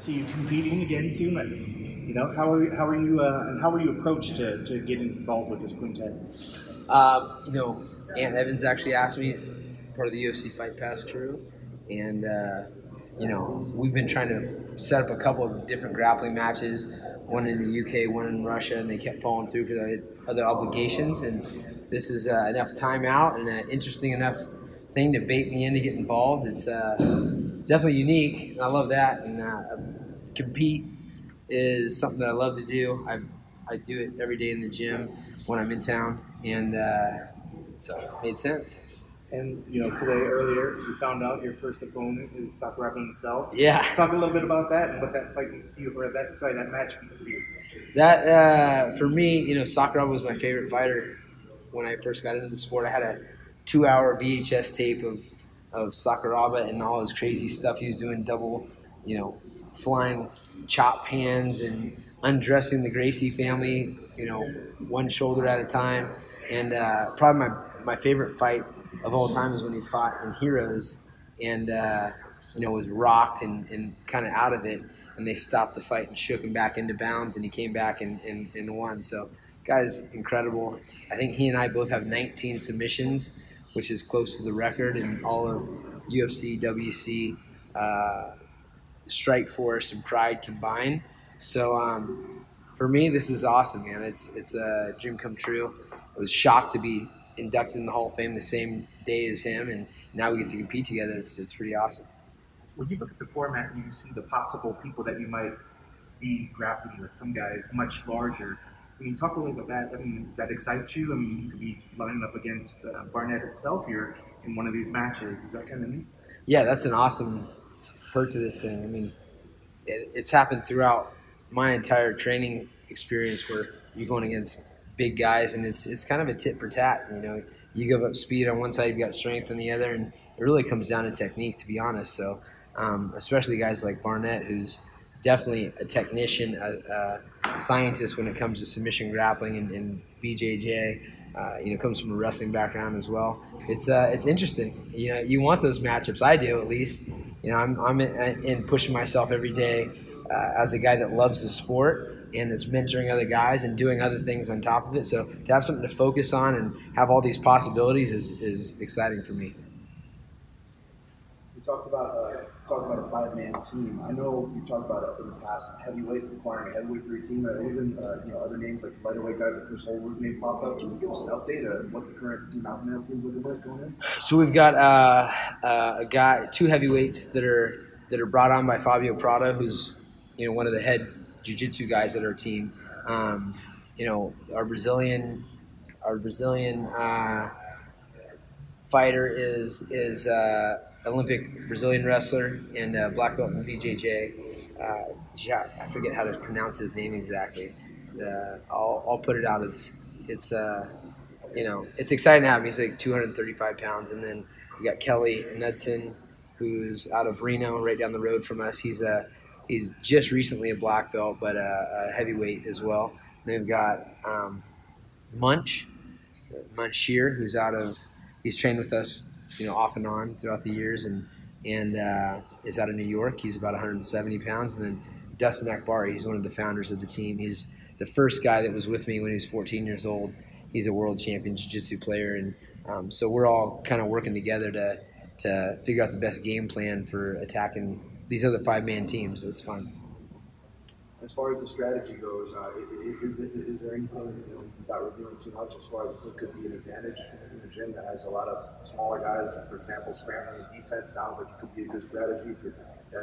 see you competing again soon. You know, how are you and how were you approached to get involved with this quintet? You know, Ant Evans actually asked me. He's part of the UFC Fight Pass crew, and you know, we've been trying to set up a couple of different grappling matches, one in the UK, one in Russia, and they kept falling through because I had other obligations. And this is enough time out and an interesting enough thing to bait me in to get involved. It's definitely unique, and I love that. And compete is something that I love to do. I do it every day in the gym when I'm in town, and so it made sense. And you know, today earlier we found out your first opponent is Sakuraba himself. Yeah. Talk a little bit about that and what that fight means to you, or that match means to you. That for me, you know, Sakuraba was my favorite fighter when I first got into the sport. I had a 2-hour VHS tape of Sakuraba and all his crazy stuff he was doing, double, you know, flying chop hands and undressing the Gracie family, you know, one shoulder at a time. And probably my favorite fight of all time is when he fought in Heroes and, you know, was rocked and kind of out of it. And they stopped the fight and shook him back into bounds, and he came back and won. So, guy's incredible. I think he and I both have 19 submissions, which is close to the record in all of UFC, WC, Strikeforce, and Pride combined. So for me, this is awesome, man. It's a dream come true. I was shocked to be inducted in the Hall of Fame the same day as him, and now we get to compete together. It's pretty awesome. When you look at the format and you see the possible people that you might be grappling with, some guys much larger, I mean, talk a little bit about that. I mean, does that excite you? I mean, you could be lining up against Barnett himself here in one of these matches. Is that kind of neat? Yeah, that's an awesome perk to this thing. I mean, it's happened throughout my entire training experience where you're going against big guys, and it's kind of a tit for tat. You know, you give up speed on one side, you've got strength on the other, and it really comes down to technique, to be honest. So, especially guys like Barnett, who's definitely a technician, a scientist when it comes to submission grappling, and BJJ, you know, comes from a wrestling background as well. It's interesting. You know, you want those matchups. I do, at least. You know, I'm in pushing myself every day as a guy that loves the sport and that's mentoring other guys and doing other things on top of it. So to have something to focus on and have all these possibilities is exciting for me. You talked about a 5-man team. I know you talked about in the past heavyweight, requiring a heavyweight for your team. Even you know, other names like lighterweight guys like Chris Holwood may pop up. Can you give us an update of what the current team alpha male team's looking like going in? So we've got two heavyweights that are brought on by Fabio Prado, who's, you know, one of the head jiu-jitsu guys at our team. You know, our Brazilian fighter is Olympic Brazilian wrestler and black belt in BJJ. I forget how to pronounce his name exactly. I'll put it out. It's you know, it's exciting to have him. He's like 235 pounds, and then we got Kelly Knudsen, who's out of Reno, right down the road from us. He's just recently a black belt, but a heavyweight as well. And they've got Munch Shear, he's trained with us, you know, off and on throughout the years, and is out of New York. He's about 170 pounds. And then Dustin Akbari, he's one of the founders of the team. He's the first guy that was with me when he was 14 years old. He's a world champion jiu-jitsu player, and so we're all kind of working together to figure out the best game plan for attacking these other 5-man teams. It's fun. As far as the strategy goes, is there anything, you know, without revealing too much, as far as what could be an advantage in a gym that has a lot of smaller guys? For example, scrambling defense sounds like it could be a good strategy for,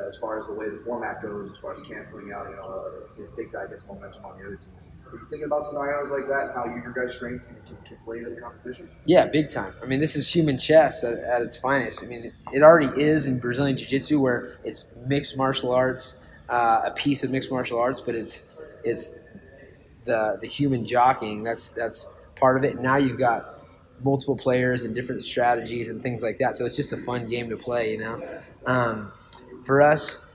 as far as the way the format goes, as far as canceling out, you know, say a big guy gets momentum on the other teams. Are you thinking about scenarios like that and how your guys' strengths can play into the competition? Yeah, big time. I mean, this is human chess at its finest. I mean, it already is in Brazilian Jiu-Jitsu, where it's mixed martial arts, a piece of mixed martial arts, but it's the human jockeying. That's part of it. And now you've got multiple players and different strategies and things like that. So it's just a fun game to play, you know. For us,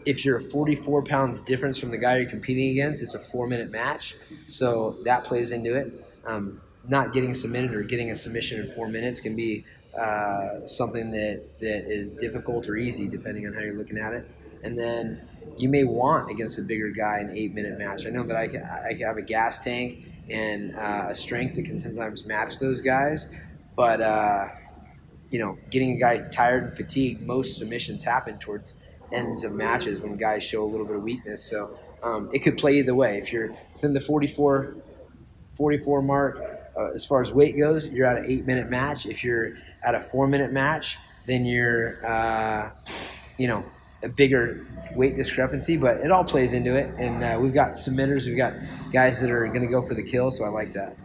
if you're 44 pounds difference from the guy you're competing against, it's a 4-minute match. So that plays into it. Not getting submitted or getting a submission in 4 minutes can be something that is difficult or easy depending on how you're looking at it. And then you may want against a bigger guy an 8-minute match. I know that I have a gas tank and a strength that can sometimes match those guys, but getting a guy tired and fatigued, most submissions happen towards ends of matches when guys show a little bit of weakness. So it could play either way. If you're within the 44 mark, as far as weight goes, you're at an 8-minute match. If you're at a 4-minute match, then you're, a bigger weight discrepancy, but it all plays into it. And we've got submitters, we've got guys that are going to go for the kill, so I like that.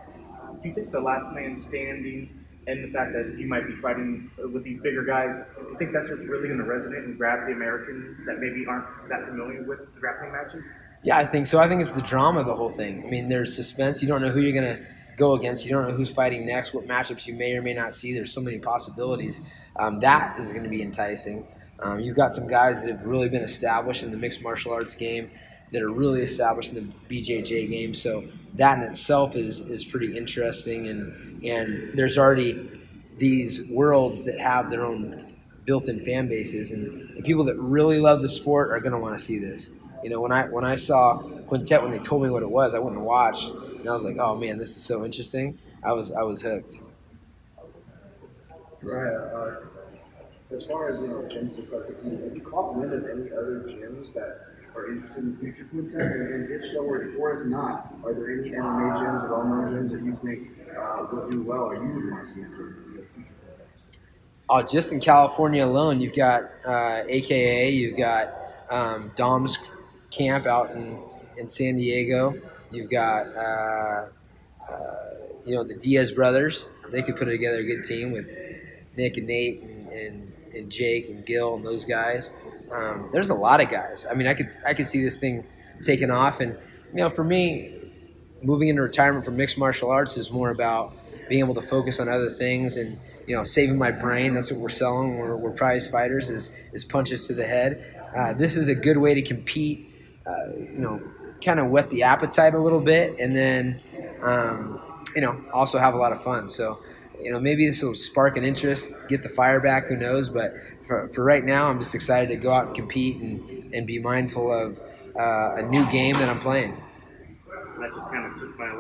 Do you think the last man standing and the fact that you might be fighting with these bigger guys, I think that's what's really going to resonate and grab the Americans that maybe aren't that familiar with the grappling matches? Yeah, I think so. I think it's the drama of the whole thing. I mean, there's suspense. You don't know who you're going to go against. You don't know who's fighting next, what matchups you may or may not see. There's so many possibilities. That is going to be enticing. You've got some guys that have really been established in the mixed martial arts game, that are really established in the BJJ game. So that in itself is pretty interesting. And there's already these worlds that have their own built-in fan bases, and people that really love the sport are going to want to see this. When I saw Quintet, when they told me what it was, I went and watched, and I was like, oh man, this is so interesting. I was hooked. Right. As far as gyms and stuff, have you caught wind of any other gyms that are interested in future quintets? And if so, or if not, are there any MMA gyms or well-known gyms that you think will do well, or you would want to see enter future quintets? Just in California alone, you've got AKA, you've got Dom's camp out in San Diego. You've got the Diaz brothers. They could put together a good team with Nick and Nate and Jake and Gil and those guys. There's a lot of guys. I mean, I could see this thing taking off. And for me, moving into retirement from mixed martial arts is more about being able to focus on other things and saving my brain. That's what we're selling. We're prize fighters is punches to the head. This is a good way to compete. Kind of whet the appetite a little bit, and then also have a lot of fun. So. Maybe this will spark an interest, get the fire back, who knows. But for right now, I'm just excited to go out and compete and be mindful of a new game that I'm playing. That just kind of took my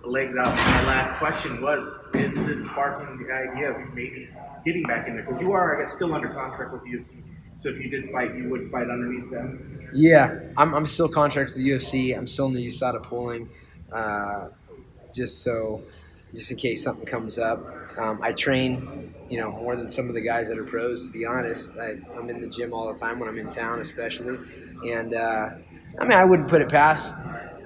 legs out. My last question was, is this sparking the idea of you maybe getting back in there? Because you are, I guess, still under contract with the UFC. So if you did fight, you would fight underneath them? Yeah, I'm still contracted with the UFC. I'm still in the USADA pooling, just in case something comes up. I train, more than some of the guys that are pros, to be honest. I'm in the gym all the time when I'm in town, especially. And, I wouldn't put it past,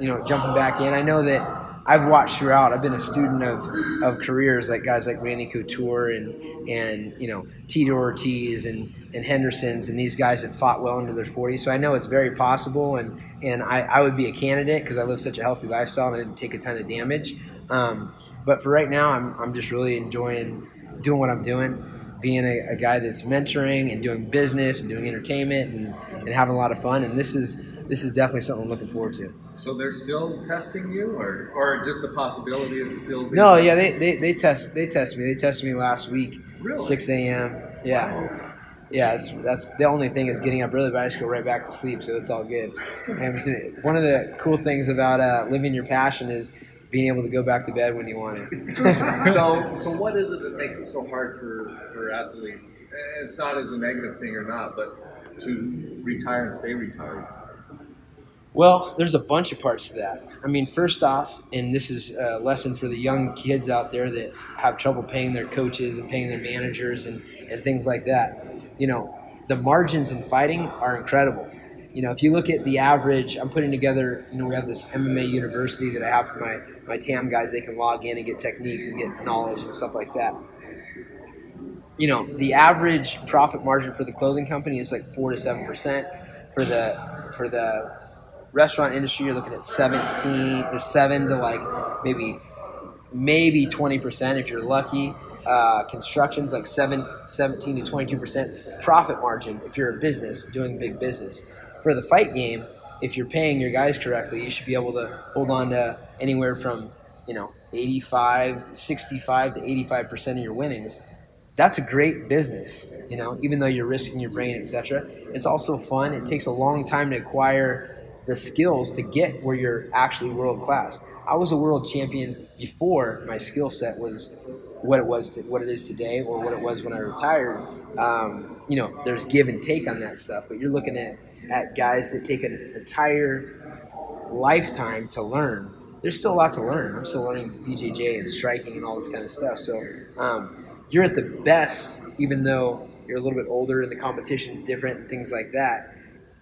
jumping back in. I know that I've watched throughout. I've been a student of careers like guys like Randy Couture and Tito Ortiz and Henderson's and these guys that fought well into their 40s. So I know it's very possible, and I would be a candidate because I live such a healthy lifestyle and I didn't take a ton of damage. But for right now, I'm just really enjoying doing what I'm doing, being a guy that's mentoring and doing business and doing entertainment and having a lot of fun. And this is definitely something I'm looking forward to. So they're still testing you, or just the possibility of still being No, tested? yeah, they test me. They tested me last week, Really? 6 a.m. Yeah. Wow. Yeah, that's the only thing is getting up early, but I just go right back to sleep, so it's all good. And one of the cool things about living your passion is being able to go back to bed when you want it. So what is it that makes it so hard for athletes? It's not as a negative thing or not, but to retire and stay retired. Well, there's a bunch of parts to that. I mean, first off, and this is a lesson for the young kids out there that have trouble paying their coaches and paying their managers and things like that. The margins in fighting are incredible. If you look at the average, I'm putting together, we have this MMA university that I have for my TAM guys. They can log in and get techniques and get knowledge and stuff like that. The average profit margin for the clothing company is like 4 to 7%. For the restaurant industry, you're looking at 17 or 7 to like maybe 20% if you're lucky. Construction's like 17 to 22% profit margin if you're a business doing big business. For the fight game, if you're paying your guys correctly, you should be able to hold on to anywhere from 65 to 85% of your winnings. that's a great business, you know, even though you're risking your brain, etc. It's also fun. It takes a long time to acquire the skills to get where you're actually world class. I was a world champion before my skill set was what it is today, or what it was when I retired. You know, there's give and take on that stuff, but you're looking at guys that take an entire lifetime to learn. There's still a lot to learn. I'm still learning BJJ and striking and all this kind of stuff. So you're at the best, even though you're a little bit older and the competition's different and things like that.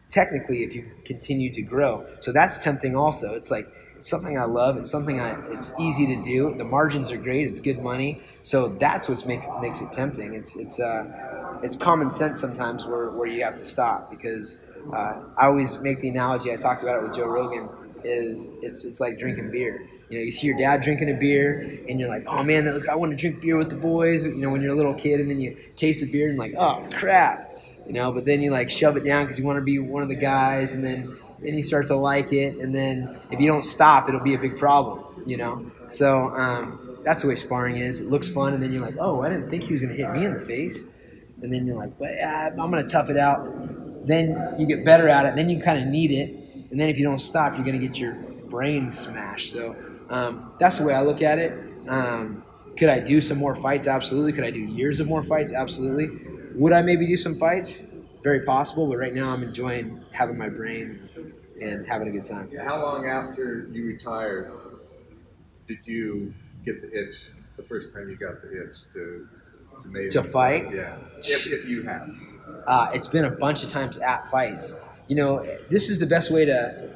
Technically, if you continue to grow, so that's tempting. Also, it's like it's something I love. It's something it's easy to do. The margins are great. It's good money. So that's what makes it tempting. It's common sense sometimes where you have to stop, because I always make the analogy. I talked about it with Joe Rogan. It's like drinking beer. You know, you see your dad drinking a beer, and you're like, oh man, I want to drink beer with the boys. You know, when you're a little kid, and then you taste the beer, and like, oh crap. You know, but then you like shove it down because you want to be one of the guys, and then you start to like it, and then if you don't stop, it'll be a big problem. You know, so that's the way sparring is. It looks fun, and then you're like, oh, I didn't think he was going to hit me in the face, and then you're like, but I'm going to tough it out. Then you get better at it. Then you kind of need it. And then if you don't stop, you're going to get your brain smashed. So that's the way I look at it. Could I do some more fights? Absolutely. Could I do years of more fights? Absolutely. Would I maybe do some fights? Very possible. But right now I'm enjoying having my brain and having a good time. How long after you retired did you get the itch, the first time you got the itch to fight? Yeah, if you have. It's been a bunch of times at fights. You know, this is the best way to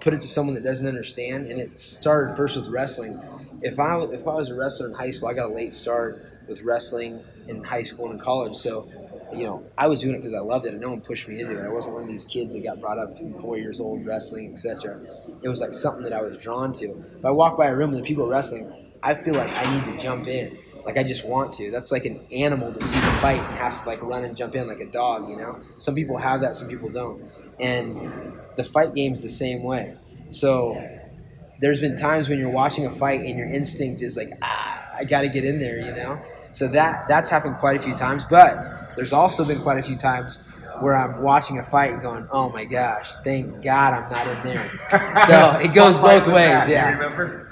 put it to someone that doesn't understand. And it started first with wrestling. If I was a wrestler in high school, I got a late start with wrestling in high school and in college. So, you know, I was doing it because I loved it, and no one pushed me into it. I wasn't one of these kids that got brought up from 4 years old wrestling, etc. It was like something that I was drawn to. If I walk by a room and the people are wrestling, I feel like I need to jump in. Like I just want to. That's like an animal that sees a fight and has to like run and jump in like a dog, you know? Some people have that, some people don't. And the fight game's the same way. So there's been times when you're watching a fight and your instinct is like, I got to get in there, you know? So that's happened quite a few times. But there's also been quite a few times where I'm watching a fight and going, oh my gosh, thank God I'm not in there. So it goes both ways, yeah. Do you remember?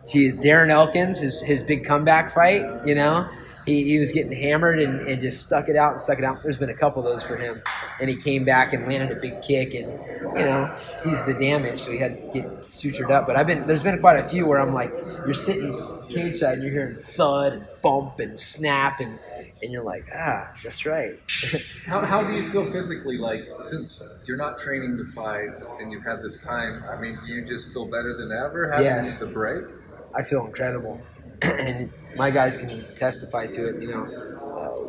Geez, Darren Elkins, his big comeback fight, you know, he was getting hammered and just stuck it out. There's been a couple of those for him, and he came back and landed a big kick, and you know, he's the damage, so he had to get sutured up. But there's been quite a few where I'm like, you're sitting cage side and you're hearing thud and bump and snap, and you're like, that's right. How do you feel physically, like, since you're not training to fight and you've had this time? I mean, do you just feel better than ever having Yes. the break? I feel incredible, and my guys can testify to it.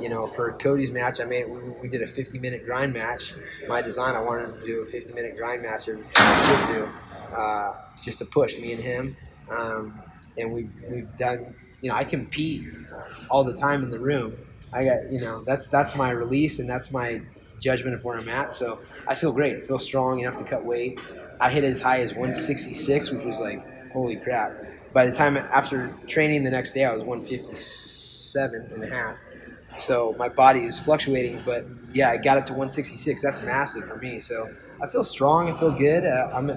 You know, for Cody's match, we did a 50-minute grind match. My design, I wanted to do a 50-minute grind match in jiu-jitsu, just to push me and him. And we've done. You know, I compete all the time in the room. I got, you know, that's my release, and that's my judgment of where I'm at. So I feel great. I feel strong enough to cut weight. I hit as high as 166, which was like, holy crap. By the time after training the next day, I was 157.5. So my body is fluctuating, but yeah, I got up to 166. That's massive for me. So I feel strong. I feel good. I'm you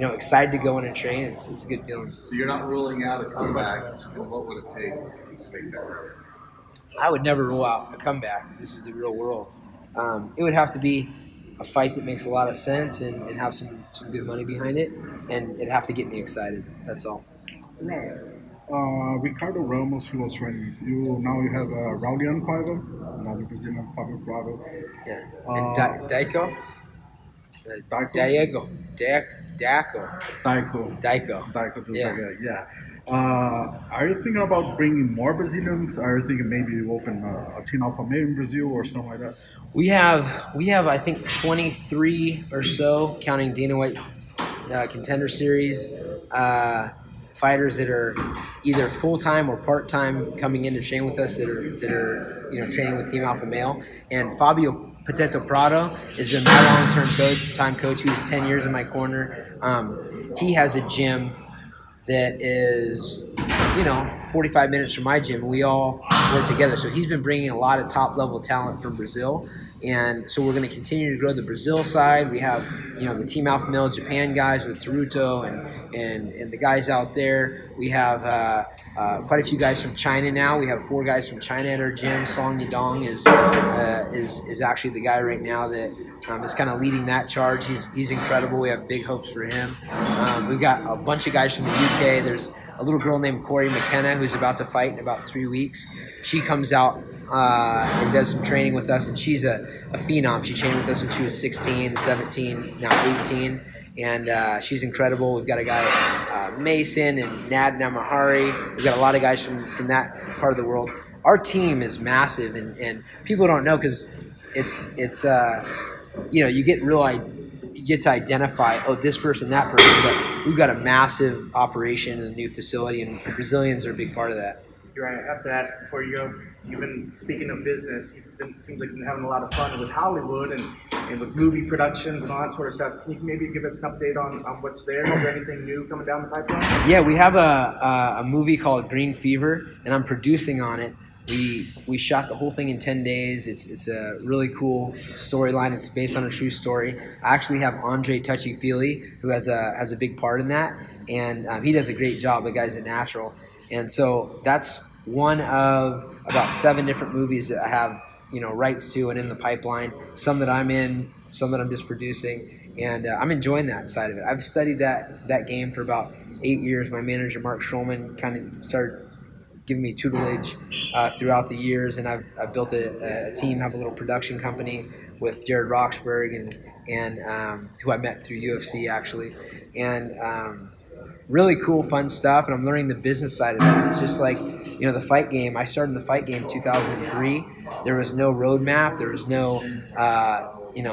know, excited to go in and train. It's a good feeling. So you're not ruling out a comeback. What would it take to make that happen? I would never rule out a comeback. This is the real world. It would have to be a fight that makes a lot of sense and have some good money behind it, and it'd have to get me excited. That's all. Right. Ricardo Ramos, who was training with you, now you have Raulian Paiva, another Brazilian Fabio Prado. Yeah. And Daiko? Daiko. Yeah. Are you thinking about bringing more Brazilians? Are you thinking maybe you open a Team Alpha Male in Brazil or something like that? We have I think 23 or so, counting Dana White Contender Series fighters that are either full time or part time coming in to train with us that are you know, training with Team Alpha Male. And Fabio Potato Prado has been my long-term coach. He was 10 years in my corner. He has a gym that is 45 minutes from my gym. We all work together. So he's been bringing a lot of top level talent from Brazil. And so we're going to continue to grow the Brazil side. We have, the Team Alpha Male Japan guys with Taruto and the guys out there. We have quite a few guys from China now. We have 4 guys from China at our gym. Song Yadong is actually the guy right now that is kind of leading that charge. He's incredible. We have big hopes for him. We've got a bunch of guys from the UK. There's a little girl named Corey McKenna who's about to fight in about 3 weeks. She comes out and does some training with us, and she's a phenom. She trained with us when she was 16, 17, now 18, and she's incredible. We've got a guy, Mason and Nad Namahari. We've got a lot of guys from that part of the world. Our team is massive, and people don't know because it's you get to identify, this person, that person, but we've got a massive operation in the new facility, and Brazilians are a big part of that. I have to ask before you go, you've been, speaking of business, seems like you've been having a lot of fun with Hollywood and with movie productions and all that sort of stuff. Can you maybe give us an update on what's there? Is there anything new coming down the pipeline? Yeah, we have a movie called Green Fever, and I'm producing on it. We shot the whole thing in 10 days. It's a really cool storyline. It's based on a true story. I actually have Andre Touchy-Feely, who has a big part in that, and he does a great job. The guy's a natural. And so that's one of about 7 different movies that I have, rights to and in the pipeline. Some that I'm in, some that I'm just producing, and I'm enjoying that side of it. I've studied that game for about 8 years. My manager, Mark Schulman, kind of started giving me tutelage throughout the years, and I've built a team, have a little production company with Jared Roxburgh and who I met through UFC actually, and really cool, fun stuff, and I'm learning the business side of that. It's just like, the fight game. I started in the fight game in 2003. There was no roadmap. There was no,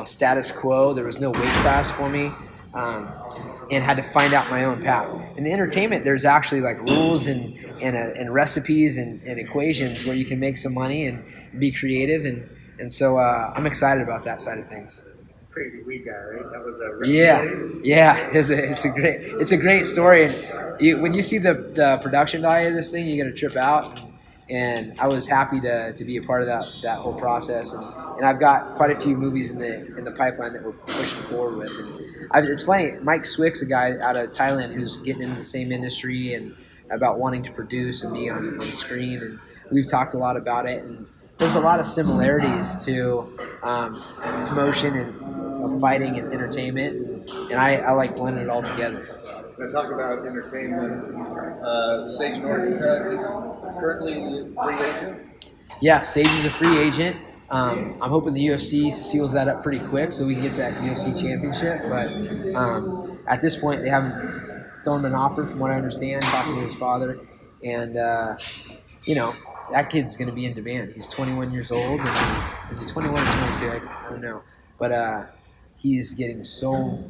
status quo. There was no weight class for me, and had to find out my own path. In the entertainment, there's actually like rules and recipes and equations where you can make some money and be creative, and so I'm excited about that side of things. Crazy weed guy, right? That was a it's a great story. And when you see the production value of this thing, you're gonna trip out. And I was happy to be a part of that whole process. And I've got quite a few movies in the pipeline that we're pushing forward with. And it's funny, Mike Swick's a guy out of Thailand who's getting into the same industry and about wanting to produce and be on screen. And we've talked a lot about it. And there's a lot of similarities to promotion and fighting and entertainment, and I like blending it all together. When I talk about entertainment, Sage Northcutt is currently free agent? Yeah, Sage is a free agent. I'm hoping the UFC seals that up pretty quick so we can get that UFC championship, but at this point they haven't thrown him an offer from what I understand, talking to his father, and that kid's going to be in demand. He's 21 years old, and is he 21 or 22? I don't know. But he's getting so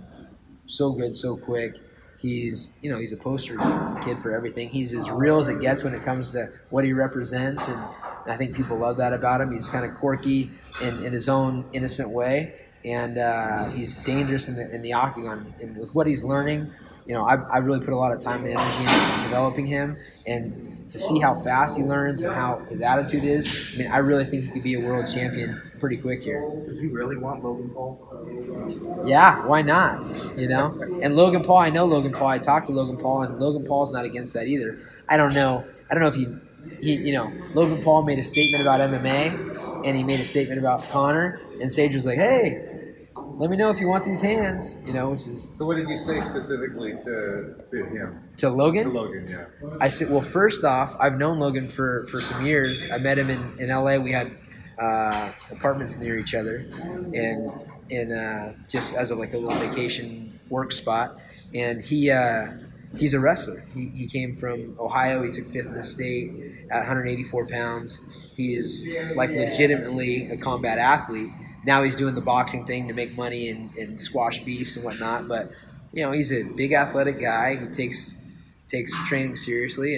good so quick. He's a poster kid for everything. He's as real as it gets when it comes to what he represents, and I think people love that about him. He's kind of quirky in his own innocent way, and he's dangerous in the octagon. And with what he's learning, I really put a lot of time and energy into developing him, and to see how fast he learns and how his attitude is, I really think he could be a world champion pretty quick here. Does he really want Logan Paul? Yeah, why not? And Logan Paul, I know Logan Paul. I talked to Logan Paul, and Logan Paul's not against that either. I don't know if he Logan Paul made a statement about MMA, and he made a statement about Conor, and Sage was like, hey, let me know if you want these hands, which is... So what did you say specifically to him? To Logan? To Logan, yeah. I said, well, first off, I've known Logan for some years. I met him in LA. We had apartments near each other, and just as a little vacation work spot. And he's a wrestler. He came from Ohio. He took 5th in the state at 184 pounds. He is legitimately a combat athlete. Now he's doing the boxing thing to make money and squash beefs and whatnot. But he's a big athletic guy. He takes training seriously,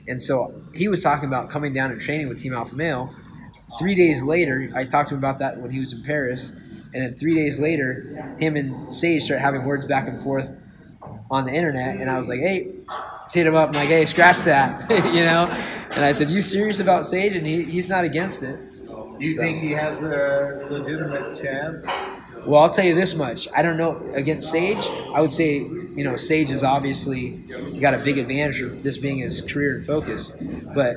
and so he was talking about coming down and training with Team Alpha Male. 3 days later, I talked to him about that when he was in Paris, and then 3 days later, him and Sage started having words back and forth on the internet, and I was like, hey, hit him up. I'm like, hey, scratch that, you know? And I said, you serious about Sage? And he's not against it. Do you think he has a legitimate chance? Well, I'll tell you this much. I don't know. Against Sage, I would say, you know, Sage is obviously got a big advantage for this being his career and focus. But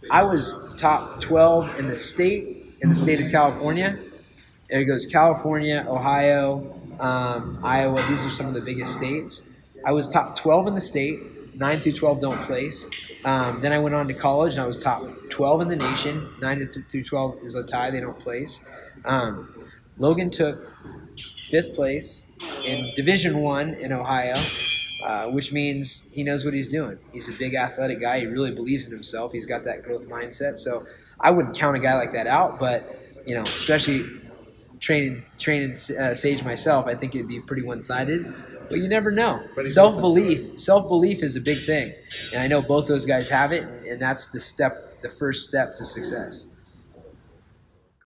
I was top 12 in the state of California. There goes California, Ohio, Iowa. These are some of the biggest states. I was top 12 in the state. 9 through 12 don't place. Then I went on to college, and I was top 12 in the nation. 9 through 12 is a tie. They don't place. Logan took 5th place in Division I in Ohio, which means he knows what he's doing. He's a big athletic guy. He really believes in himself. He's got that growth mindset. So I wouldn't count a guy like that out, but, you know, especially training Sage myself, I think it'd be pretty one-sided. But you never know. Self-belief is a big thing. And I know both those guys have it, and that's the first step to success.